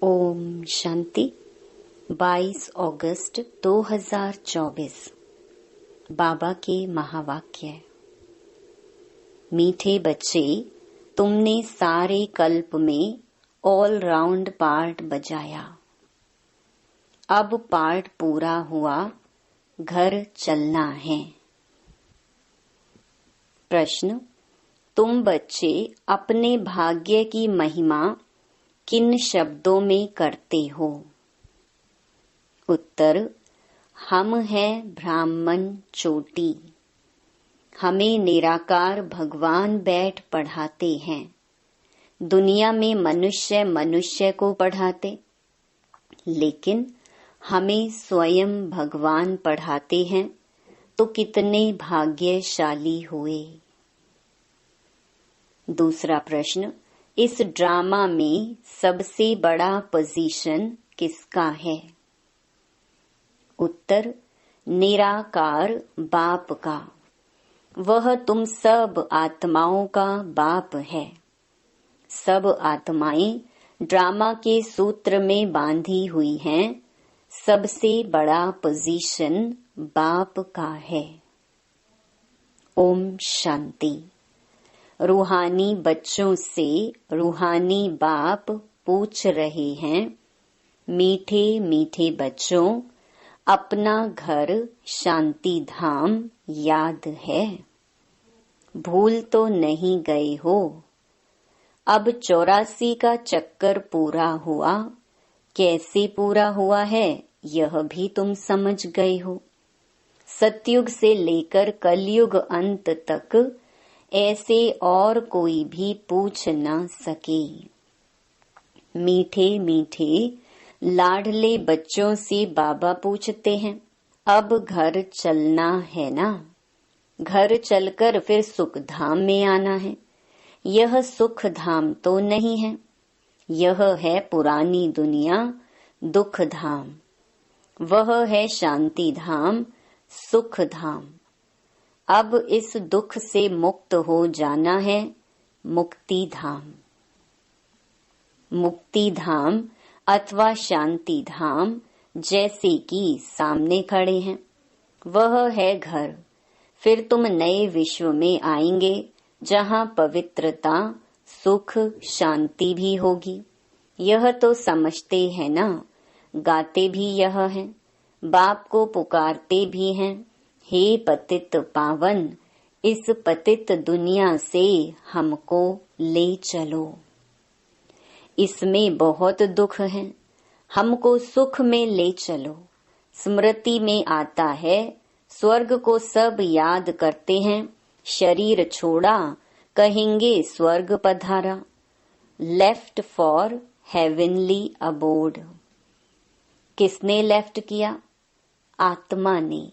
ओम शांति। 22 अगस्त 2024 बाबा के महावाक्य। मीठे बच्चे, तुमने सारे कल्प में ऑल राउंड पार्ट बजाया। अब पार्ट पूरा हुआ, घर चलना है। प्रश्न: तुम बच्चे अपने भाग्य की महिमा किन शब्दों में करते हो? उत्तर: हम हैं ब्राह्मण चोटी। हमें निराकार भगवान बैठ पढ़ाते हैं। दुनिया में मनुष्य मनुष्य को पढ़ाते, लेकिन हमें स्वयं भगवान पढ़ाते हैं, तो कितने भाग्यशाली हुए। दूसरा प्रश्न: इस ड्रामा में सबसे बड़ा पोजीशन किसका है? उत्तर: निराकार बाप का। वह तुम सब आत्माओं का बाप है। सब आत्माएं ड्रामा के सूत्र में बांधी हुई हैं। सबसे बड़ा पोजीशन बाप का है। ओम शांति। रूहानी बच्चों से रूहानी बाप पूछ रहे हैं, मीठे मीठे बच्चों, अपना घर शांति धाम याद है? भूल तो नहीं गए हो? अब 84 का चक्कर पूरा हुआ। कैसे पूरा हुआ है यह भी तुम समझ गए हो। सतयुग से लेकर कलयुग अंत तक ऐसे और कोई भी पूछ न सके। मीठे मीठे लाडले बच्चों से बाबा पूछते हैं, अब घर चलना है ना? घर चलकर फिर सुख धाम में आना है। यह सुख धाम तो नहीं है, यह है पुरानी दुनिया, दुख धाम। वह है शांति धाम, सुख धाम। अब इस दुख से मुक्त हो जाना है, मुक्ति धाम। मुक्ति धाम अथवा शांति धाम जैसे कि सामने खड़े हैं, वह है घर। फिर तुम नए विश्व में आएंगे, जहाँ पवित्रता, सुख, शांति भी होगी। यह तो समझते हैं ना, गाते भी यह है, बाप को पुकारते भी हैं, हे पतित पावन, इस पतित दुनिया से हमको ले चलो। इसमें बहुत दुख है, हमको सुख में ले चलो। स्मृति में आता है, स्वर्ग को सब याद करते हैं, शरीर छोड़ा कहेंगे स्वर्ग पधारा। Left for heavenly abode. किसने लेफ्ट किया? आत्मा ने।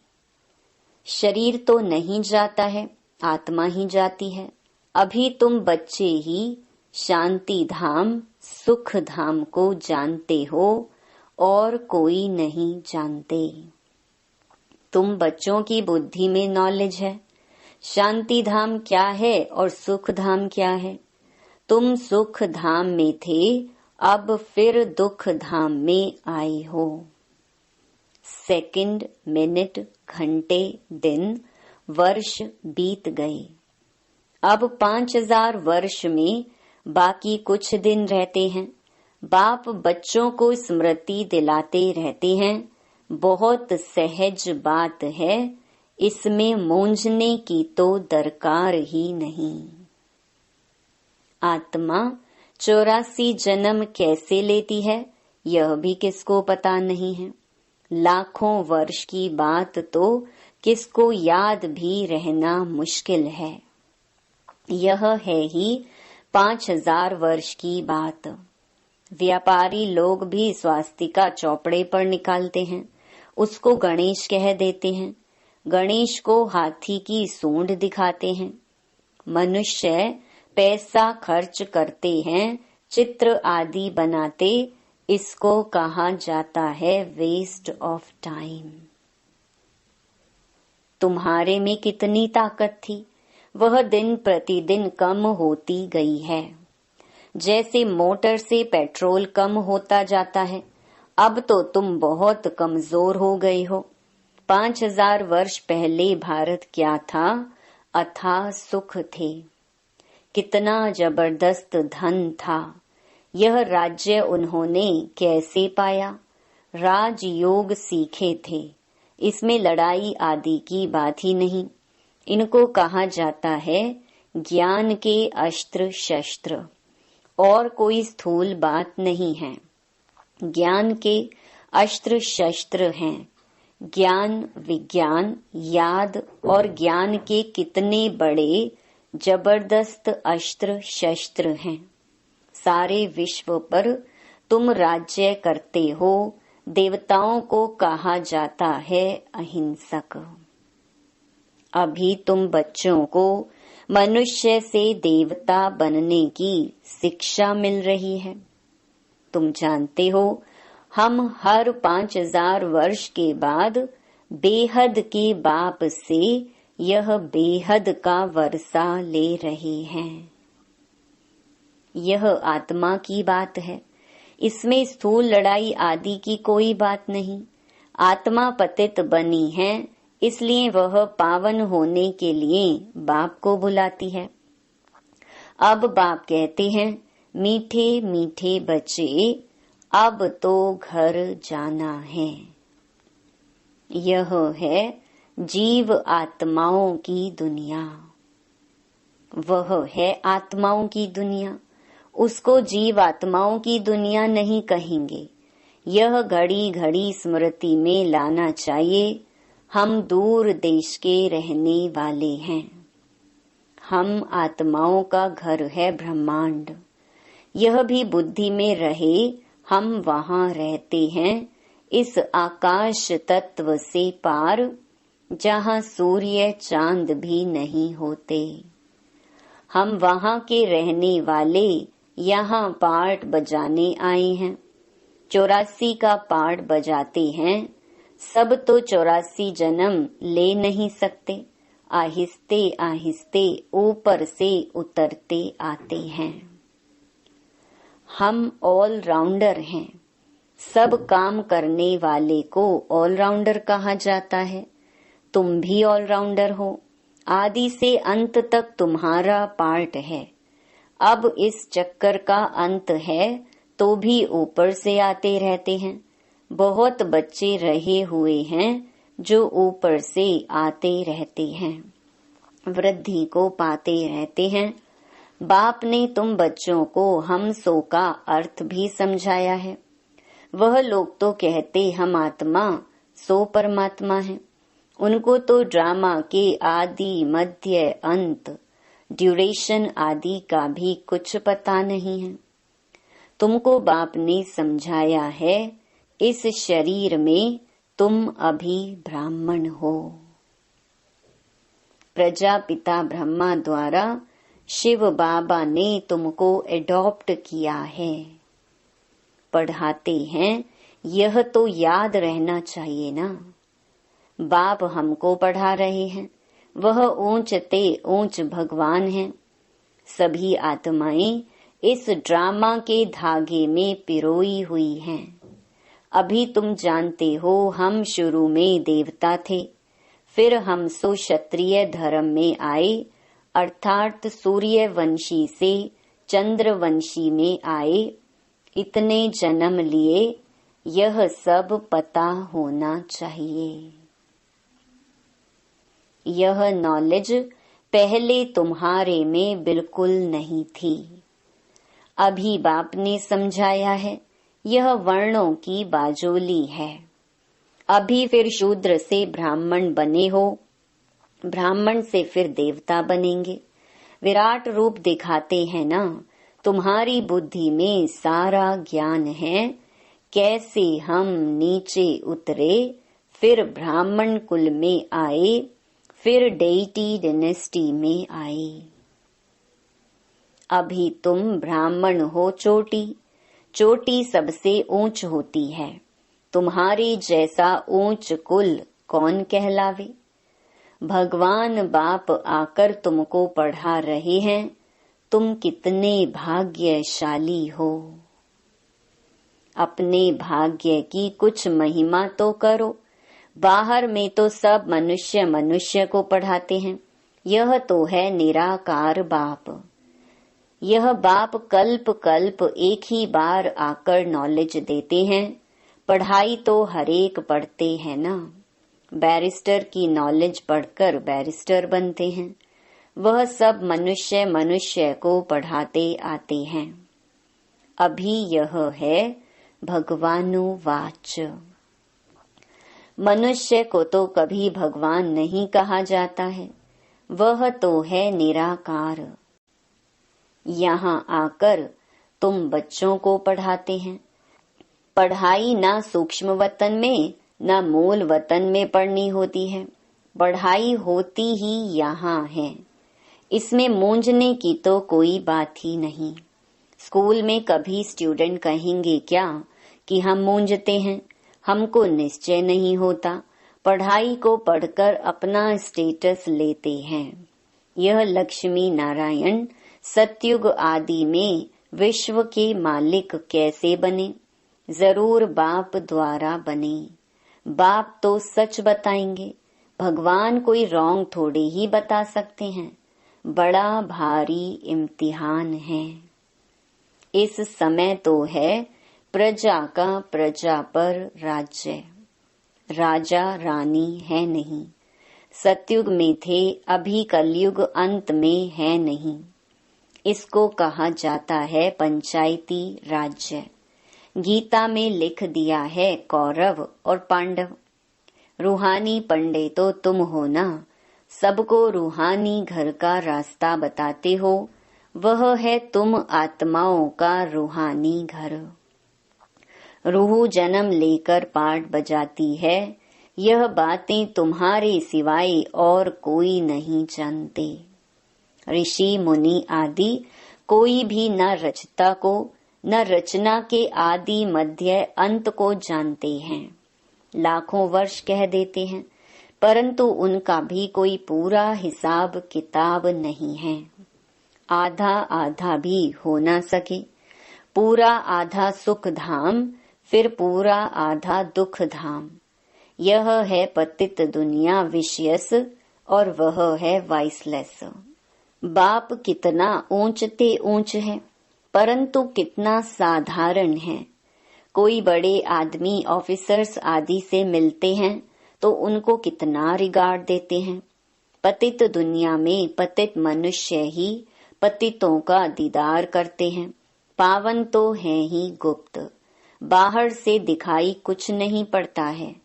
शरीर तो नहीं जाता है, आत्मा ही जाती है। अभी तुम बच्चे ही शांति धाम, सुख धाम को जानते हो और कोई नहीं जानते। तुम बच्चों की बुद्धि में नॉलेज है, शांति धाम क्या है और सुख धाम क्या है। तुम सुख धाम में थे, अब फिर दुख धाम में आए हो। सेकंड, मिनट, घंटे, दिन, वर्ष बीत गए। अब 5000 वर्ष में बाकी कुछ दिन रहते हैं। बाप बच्चों को स्मृति दिलाते रहते हैं। बहुत सहज बात है, इसमें मूंझने की तो दरकार ही नहीं। आत्मा 84 जन्म कैसे लेती है यह भी किसको पता नहीं है। लाखों वर्ष की बात तो किसको याद भी रहना मुश्किल है। यह है ही 5000 वर्ष की बात। व्यापारी लोग भी स्वास्तिका चौपड़े पर निकालते हैं, उसको गणेश कह देते हैं। गणेश को हाथी की सूंड दिखाते हैं। मनुष्य पैसा खर्च करते हैं, चित्र आदि बनाते, इसको कहा जाता है वेस्ट ऑफ टाइम। तुम्हारे में कितनी ताकत थी, वह दिन प्रतिदिन कम होती गई है। जैसे मोटर से पेट्रोल कम होता जाता है। अब तो तुम बहुत कमजोर हो गए हो। 5000 वर्ष पहले भारत क्या था? अथाह सुख थे। कितना जबरदस्त धन था। यह राज्य उन्होंने कैसे पाया? राजयोग सीखे थे। इसमें लड़ाई आदि की बात ही नहीं। इनको कहा जाता है ज्ञान के अस्त्र शस्त्र, और कोई स्थूल बात नहीं है। ज्ञान के अस्त्र शस्त्र हैं। ज्ञान, विज्ञान, याद और ज्ञान के कितने बड़े जबरदस्त अस्त्र शस्त्र हैं। सारे विश्व पर तुम राज्य करते हो। देवताओं को कहा जाता है अहिंसक। अभी तुम बच्चों को मनुष्य से देवता बनने की शिक्षा मिल रही है। तुम जानते हो हम हर 5000 वर्ष के बाद बेहद के बाप से यह बेहद का वर्षा ले रहे हैं। यह आत्मा की बात है। इसमें स्थूल लड़ाई आदि की कोई बात नहीं। आत्मा पतित बनी है, इसलिए वह पावन होने के लिए बाप को बुलाती है। अब बाप कहते हैं, मीठे मीठे बच्चे, अब तो घर जाना है। यह है जीव आत्माओं की दुनिया। वह है आत्माओं की दुनिया। उसको जीव आत्माओं की दुनिया नहीं कहेंगे। यह घड़ी घड़ी स्मृति में लाना चाहिए। हम दूर देश के रहने वाले हैं। हम आत्माओं का घर है ब्रह्मांड। यह भी बुद्धि में रहे, हम वहाँ रहते हैं इस आकाश तत्व से पार, जहाँ सूर्य चांद भी नहीं होते। हम वहाँ के रहने वाले यहाँ पार्ट बजाने आए हैं। 84 का पार्ट बजाते हैं। सब तो 84 जन्म ले नहीं सकते। आहिस्ते आहिस्ते ऊपर से उतरते आते हैं। हम ऑलराउंडर हैं। सब काम करने वाले को ऑलराउंडर कहा जाता है। तुम भी ऑलराउंडर हो। आदि से अंत तक तुम्हारा पार्ट है। अब इस चक्कर का अंत है तो भी ऊपर से आते रहते हैं। बहुत बच्चे रहे हुए हैं जो ऊपर से आते रहते हैं, वृद्धि को पाते रहते हैं। बाप ने तुम बच्चों को हम सो का अर्थ भी समझाया है। वह लोग तो कहते हम आत्मा सो परमात्मा है। उनको तो ड्रामा के आदि मध्य अंत ड्यूरेशन आदि का भी कुछ पता नहीं है। तुमको बाप ने समझाया है इस शरीर में तुम अभी ब्राह्मण हो। प्रजापिता ब्रह्मा द्वारा शिव बाबा ने तुमको एडॉप्ट किया है। पढ़ाते हैं, यह तो याद रहना चाहिए ना। बाप हमको पढ़ा रहे हैं। वह ऊंचते ऊंच भगवान हैं। सभी आत्माएं इस ड्रामा के धागे में पिरोई हुई हैं। अभी तुम जानते हो हम शुरू में देवता थे, फिर हम सो क्षत्रिय धर्म में आए, अर्थात सूर्यवंशी से चंद्रवंशी में आए। इतने जन्म लिए, यह सब पता होना चाहिए। यह नॉलेज पहले तुम्हारे में बिल्कुल नहीं थी। अभी बाप ने समझाया है, यह वर्णों की बाजोली है। अभी फिर शूद्र से ब्राह्मण बने हो, ब्राह्मण से फिर देवता बनेंगे। विराट रूप दिखाते हैं ना। तुम्हारी बुद्धि में सारा ज्ञान है। कैसे हम नीचे उतरे, फिर ब्राह्मण कुल में आए, फिर डेइटी डायनेस्टी में आए। अभी तुम ब्राह्मण हो चोटी। चोटी सबसे ऊंच होती है। तुम्हारे जैसा ऊंच कुल कौन कहलावे। भगवान बाप आकर तुमको पढ़ा रहे हैं। तुम कितने भाग्यशाली हो। अपने भाग्य की कुछ महिमा तो करो। बाहर में तो सब मनुष्य मनुष्य को पढ़ाते हैं। यह तो है निराकार बाप। यह बाप कल्प कल्प एक ही बार आकर नॉलेज देते हैं। पढ़ाई तो हरेक पढ़ते हैं ना। बैरिस्टर की नॉलेज पढ़कर बैरिस्टर बनते हैं। वह सब मनुष्य मनुष्य को पढ़ाते आते हैं। अभी यह है भगवानुवाच। मनुष्य को तो कभी भगवान नहीं कहा जाता है। वह तो है निराकार। यहाँ आकर तुम बच्चों को पढ़ाते हैं। पढ़ाई ना सूक्ष्म वतन में ना मूल वतन में पढ़नी होती है। पढ़ाई होती ही यहाँ है। इसमें मूंझने की तो कोई बात ही नहीं। स्कूल में कभी स्टूडेंट कहेंगे क्या कि हम मूंझते हैं। हमको निश्चय नहीं होता। पढ़ाई को पढ़कर अपना स्टेटस लेते हैं। यह लक्ष्मी नारायण सतयुग आदि में विश्व के मालिक कैसे बने? जरूर बाप द्वारा बने। बाप तो सच बताएंगे। भगवान कोई रॉन्ग थोड़े ही बता सकते हैं। बड़ा भारी इम्तिहान है। इस समय तो है प्रजा का प्रजा पर राज्य। राजा रानी है नहीं। सतयुग में थे, अभी कलयुग अंत में है नहीं। इसको कहा जाता है पंचायती राज्य। गीता में लिख दिया है कौरव और पांडव। रूहानी पंडे तो तुम हो ना। सबको रूहानी घर का रास्ता बताते हो। वह है तुम आत्माओं का रूहानी घर। रूह जन्म लेकर पाठ बजाती है। यह बातें तुम्हारे सिवाय और कोई नहीं जानते। ऋषि मुनि आदि कोई भी न रचता को न रचना के आदि मध्य अंत को जानते हैं। लाखों वर्ष कह देते हैं, परंतु उनका भी कोई पूरा हिसाब किताब नहीं है। आधा आधा भी हो न सके। पूरा आधा सुख धाम, फिर पूरा आधा दुख धाम। यह है पतित दुनिया विषयस और वह है वाइसलेस। बाप कितना ऊंचते ऊंच है, परंतु कितना साधारण है। कोई बड़े आदमी ऑफिसर्स आदि से मिलते हैं तो उनको कितना रिगार्ड देते हैं। पतित दुनिया में पतित मनुष्य ही पतितों का दीदार करते हैं। पावन तो है ही गुप्त। बाहर से दिखाई कुछ नहीं पड़ता है।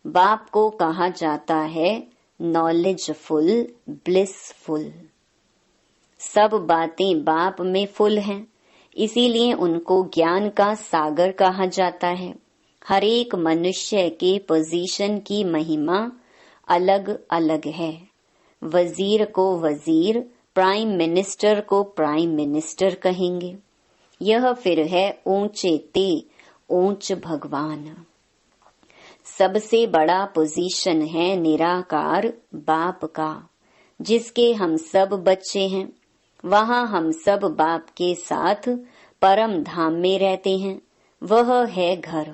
बाप को कहा जाता है नॉलेजफुल, ब्लिसफुल। सब बातें बाप में फुल हैं, इसीलिए उनको ज्ञान का सागर कहा जाता है। हर एक मनुष्य के पोजीशन की महिमा अलग अलग है। वजीर को वजीर, प्राइम मिनिस्टर को प्राइम मिनिस्टर कहेंगे। यह फिर है ऊंचे ते ऊंच भगवान। सबसे बड़ा पोजीशन है निराकार बाप का, जिसके हम सब बच्चे हैं। वहाँ हम सब बाप के साथ परम धाम में रहते हैं। वह है घर।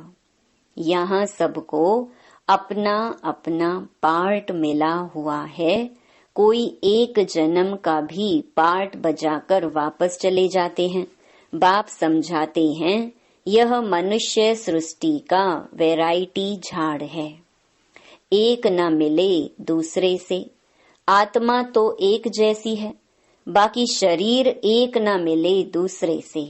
यहाँ सबको अपना अपना पार्ट मिला हुआ है। कोई एक जन्म का भी पार्ट बजाकर वापस चले जाते हैं। बाप समझाते हैं यह मनुष्य सृष्टि का वैरायटी झाड़ है। एक न मिले दूसरे से। आत्मा तो एक जैसी है, बाकी शरीर एक न मिले दूसरे से।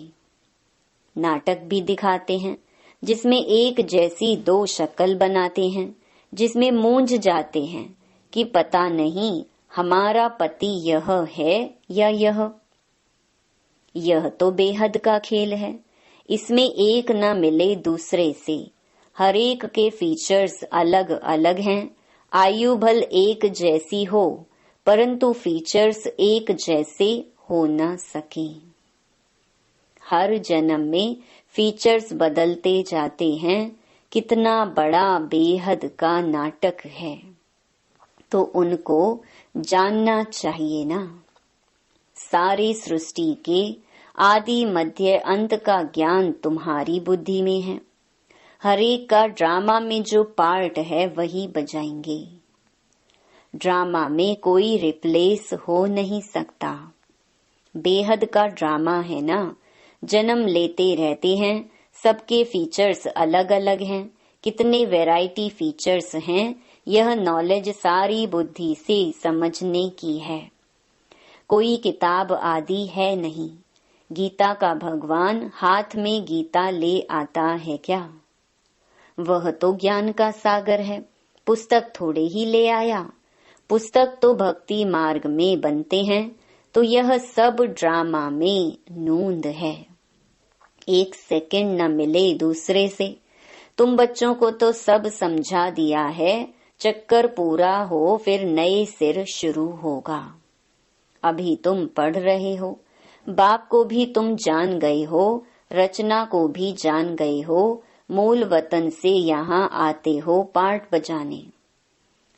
नाटक भी दिखाते हैं जिसमें एक जैसी दो शक्ल बनाते हैं, जिसमें मूंझ जाते हैं कि पता नहीं हमारा पति यह है या यह तो बेहद का खेल है। इसमें एक न मिले दूसरे से। हर एक के फीचर्स अलग अलग हैं। आयु भल एक जैसी हो, परंतु फीचर्स एक जैसे हो न सके। हर जन्म में फीचर्स बदलते जाते हैं। कितना बड़ा बेहद का नाटक है, तो उनको जानना चाहिए ना। सारी सृष्टि के आदि मध्य अंत का ज्ञान तुम्हारी बुद्धि में है। हरेक का ड्रामा में जो पार्ट है वही बजाएंगे। ड्रामा में कोई रिप्लेस हो नहीं सकता। बेहद का ड्रामा है ना, जन्म लेते रहते हैं, सबके फीचर्स अलग अलग हैं। कितने वैरायटी फीचर्स हैं, यह नॉलेज सारी बुद्धि से समझने की है। कोई किताब आदि है नहीं। गीता का भगवान हाथ में गीता ले आता है क्या? वह तो ज्ञान का सागर है, पुस्तक थोड़े ही ले आया। पुस्तक तो भक्ति मार्ग में बनते हैं, तो यह सब ड्रामा में नूंद है। एक सेकंड न मिले दूसरे से। तुम बच्चों को तो सब समझा दिया है, चक्कर पूरा हो फिर नए सिर शुरू होगा। अभी तुम पढ़ रहे हो, बाप को भी तुम जान गए हो, रचना को भी जान गए हो, मूल वतन से यहाँ आते हो पार्ट बजाने।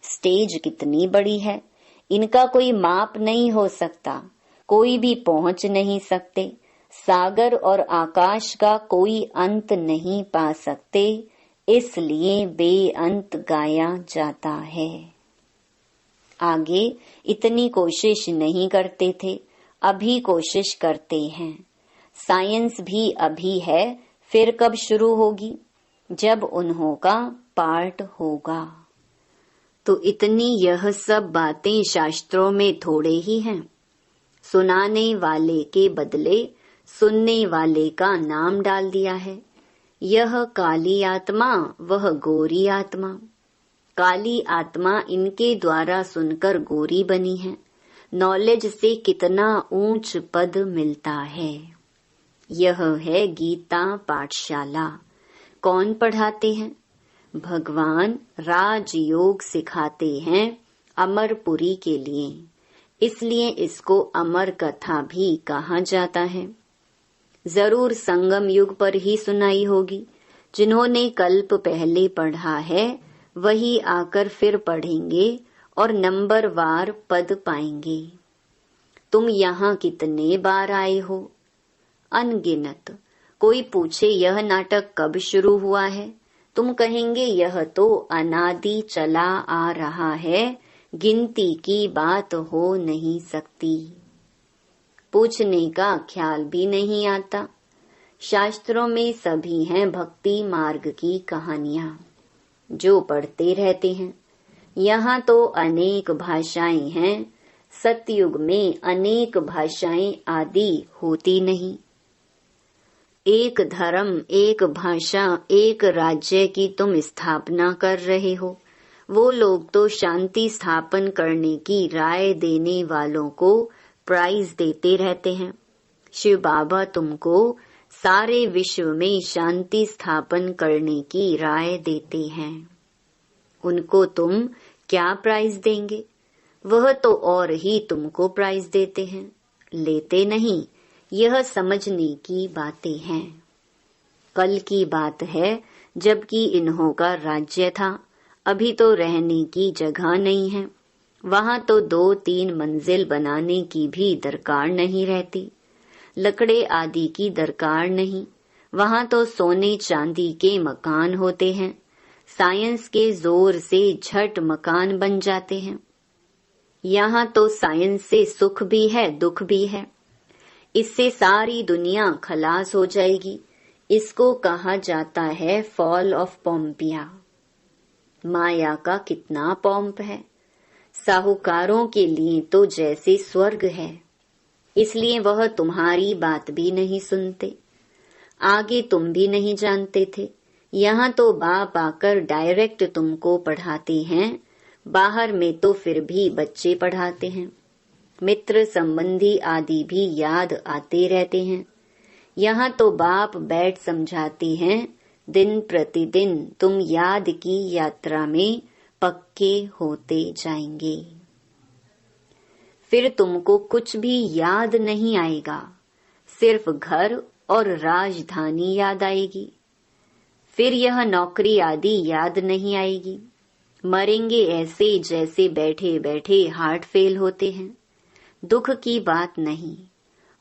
स्टेज कितनी बड़ी है, इनका कोई माप नहीं हो सकता, कोई भी पहुंच नहीं सकते। सागर और आकाश का कोई अंत नहीं पा सकते, इसलिए बेअंत गाया जाता है। आगे इतनी कोशिश नहीं करते थे, अभी कोशिश करते हैं। साइंस भी अभी है, फिर कब शुरू होगी? जब उन्हों का पार्ट होगा। तो इतनी यह सब बातें शास्त्रों में थोड़े ही हैं। सुनाने वाले के बदले सुनने वाले का नाम डाल दिया है। यह काली आत्मा, वह गोरी आत्मा। काली आत्मा इनके द्वारा सुनकर गोरी बनी है। नॉलेज से कितना ऊंच पद मिलता है। यह है गीता पाठशाला। कौन पढ़ाते हैं? भगवान राजयोग सिखाते हैं अमरपुरी के लिए, इसलिए इसको अमर कथा भी कहा जाता है। जरूर संगम युग पर ही सुनाई होगी। जिन्होंने कल्प पहले पढ़ा है वही आकर फिर पढ़ेंगे और नंबरवार पद पाएंगे। तुम यहाँ कितने बार आए हो? अनगिनत। कोई पूछे यह नाटक कब शुरू हुआ है, तुम कहेंगे यह तो अनादि चला आ रहा है, गिनती की बात हो नहीं सकती। पूछने का ख्याल भी नहीं आता। शास्त्रों में सभी हैं भक्ति मार्ग की कहानियां, जो पढ़ते रहते हैं। यहाँ तो अनेक भाषाएं हैं, सतयुग में अनेक भाषाएं आदि होती नहीं। एक धर्म, एक भाषा, एक राज्य की तुम स्थापना कर रहे हो। वो लोग तो शांति स्थापन करने की राय देने वालों को प्राइज देते रहते हैं। शिव बाबा तुमको सारे विश्व में शांति स्थापन करने की राय देते हैं। उनको तुम क्या प्राइज देंगे? वह तो और ही तुमको प्राइज देते हैं। लेते नहीं, यह समझने की बातें हैं। कल की बात है, जबकि इन्हों का राज्य था। अभी तो रहने की जगह नहीं है। वहाँ तो 2-3 मंजिल बनाने की भी दरकार नहीं रहती, लकड़े आदि की दरकार नहीं। वहाँ तो सोने चांदी के मकान होते हैं। साइंस के जोर से झट मकान बन जाते हैं। यहाँ तो साइंस से सुख भी है, दुख भी है। इससे सारी दुनिया खलास हो जाएगी। इसको कहा जाता है फॉल ऑफ पोम्पिया। माया का कितना पोम्प है। साहूकारों के लिए तो जैसे स्वर्ग है, इसलिए वह तुम्हारी बात भी नहीं सुनते। आगे तुम भी नहीं जानते थे। यहाँ तो बाप आकर डायरेक्ट तुमको पढ़ाते हैं। बाहर में तो फिर भी बच्चे पढ़ाते हैं। मित्र संबंधी आदि भी याद आते रहते हैं। यहाँ तो बाप बैठ समझाते हैं। दिन प्रतिदिन तुम याद की यात्रा में पक्के होते जाएंगे। फिर तुमको कुछ भी याद नहीं आएगा, सिर्फ घर और राजधानी याद आएगी। फिर यह नौकरी आदि याद नहीं आएगी। मरेंगे ऐसे जैसे बैठे बैठे हार्ट फेल होते हैं। दुख की बात नहीं,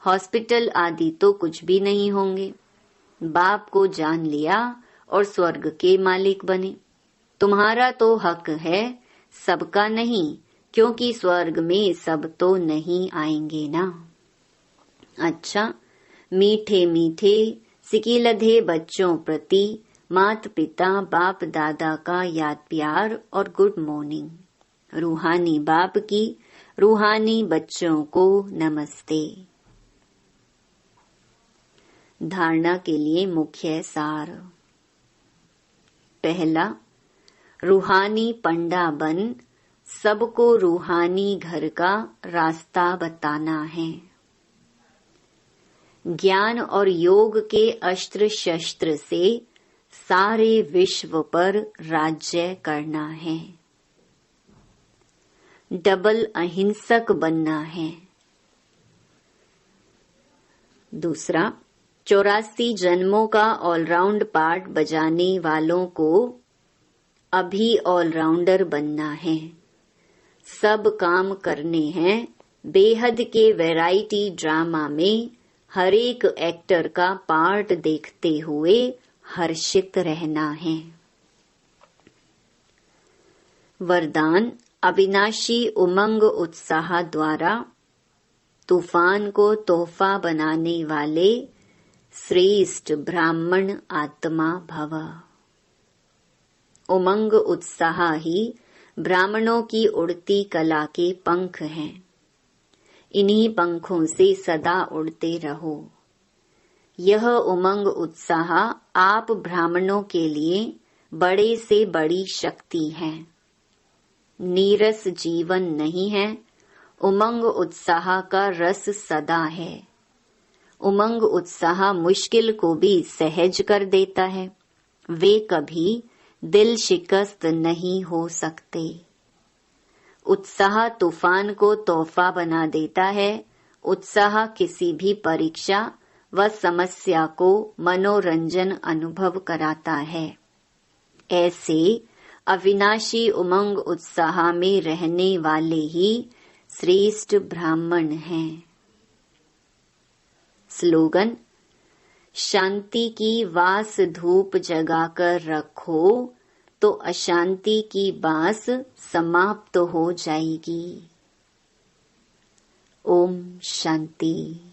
हॉस्पिटल आदि तो कुछ भी नहीं होंगे। बाप को जान लिया और स्वर्ग के मालिक बने। तुम्हारा तो हक है, सबका नहीं, क्योंकि स्वर्ग में सब तो नहीं आएंगे ना। अच्छा, मीठे मीठे सिकिलधे बच्चों प्रति माता पिता बाप दादा का याद प्यार और गुड मॉर्निंग। रूहानी बाप की रूहानी बच्चों को नमस्ते। धारणा के लिए मुख्य सार। पहला, रूहानी पंडा बन सबको रूहानी घर का रास्ता बताना है। ज्ञान और योग के अस्त्र शस्त्र से सारे विश्व पर राज्य करना है। डबल अहिंसक बनना है। दूसरा, 84 जन्मों का ऑलराउंड पार्ट बजाने वालों को अभी ऑलराउंडर बनना है। सब काम करने हैं। बेहद के वैरायटी ड्रामा में हर एक एक्टर का पार्ट देखते हुए हर्षित रहना है। वरदान, अविनाशी उमंग उत्साह द्वारा तूफान को तोहफा बनाने वाले श्रेष्ठ ब्राह्मण आत्मा भव। उमंग उत्साह ही ब्राह्मणों की उड़ती कला के पंख हैं। इन्हीं पंखों से सदा उड़ते रहो। यह उमंग उत्साह आप ब्राह्मणों के लिए बड़े से बड़ी शक्ति है। नीरस जीवन नहीं है, उमंग उत्साह का रस सदा है। उमंग उत्साह मुश्किल को भी सहज कर देता है। वे कभी दिल शिकस्त नहीं हो सकते। उत्साह तूफान को तोहफा बना देता है। उत्साह किसी भी परीक्षा व समस्या को मनोरंजन अनुभव कराता है। ऐसे अविनाशी उमंग उत्साह में रहने वाले ही श्रेष्ठ ब्राह्मण हैं। स्लोगन, शांति की वास धूप जगाकर रखो तो अशांति की बास समाप्त हो जाएगी। ओम शांति।